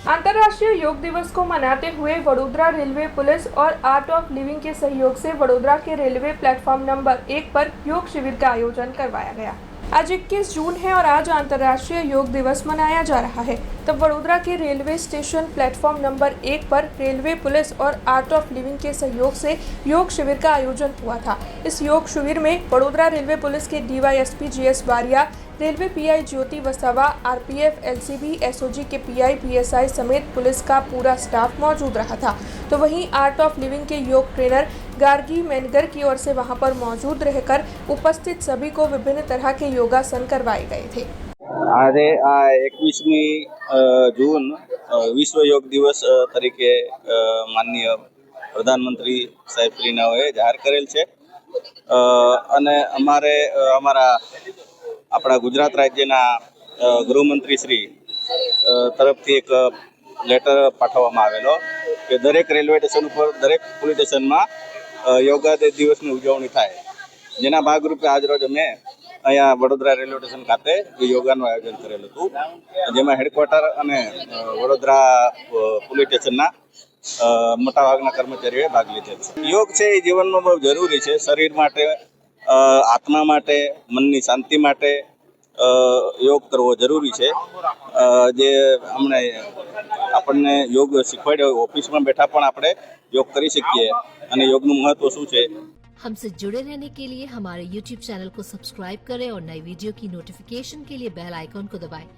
अंतर्राष्ट्रीय योग दिवस को मनाते हुए वडोदरा रेलवे पुलिस और आर्ट ऑफ लिविंग के सहयोग से वडोदरा के रेलवे प्लेटफॉर्म नंबर 1 पर योग शिविर का आयोजन करवाया गया। आज 21 जून है और आज अंतर्राष्ट्रीय योग दिवस मनाया जा रहा है। तब वडोदरा के रेलवे स्टेशन प्लेटफॉर्म नंबर 1 पर रेलवे पुलिस और आर्ट ऑफ लिविंग के सहयोग से योग शिविर का आयोजन हुआ था। इस योग शिविर में वडोदरा रेलवे पुलिस के DYSP GS बारिया, रेलवे PI ज्योति वसावा, RPF LCB SOG के PI PSI समेत पुलिस का पूरा स्टाफ मौजूद रहा था। तो वहीं आर्ट ऑफ लिविंग के योग ट्रेनर गार्गी मेनगर की ओर से वहां पर मौजूद रहकर उपस्थित सभी को विभिन्न तरह के योगासन करवाए गए थे। आज 21મી જૂન વિશ્વ યોગ દિવસ તરીકે માનનીય પ્રધાનમંત્રી સાહેબશ્રીનાઓએ જાહેર કરેલ છે અને અમારા આપણા ગુજરાત રાજ્યના ગૃહમંત્રી શ્રી તરફથી એક લેટર પાઠવવામાં આવેલો કે દરેક રેલવે સ્ટેશન ઉપર દરેક પોલીસ સ્ટેશનમાં યોગા દિવસની ઉજવણી થાય, જેના ભાગરૂપે આજરોજ અમે અહીંયા વડોદરા રેલવે સ્ટેશન ખાતે યોગાનું આયોજન કરેલું હતું, જેમાં હેડક્વાર્ટર અને વડોદરા પોલીસ સ્ટેશનના મોટાભાગના કર્મચારીઓએ ભાગ લીધેલ છે। યોગ છે એ જીવનમાં બહુ જરૂરી છે, શરીર માટે, આત્મા માટે, મનની શાંતિ માટે યોગ કરવો જરૂરી છે। જે હમણે આપણને યોગ શીખવાડ્યો, ઓફિસમાં બેઠા પણ આપણે योग કરી શકીએ અને યોગનું મહત્વ શું છે। हमसे जुड़े रहने के लिए हमारे YouTube चैनल को सब्सक्राइब करें और नई वीडियो की नोटिफिकेशन के लिए बेल आइकॉन को दबाएं।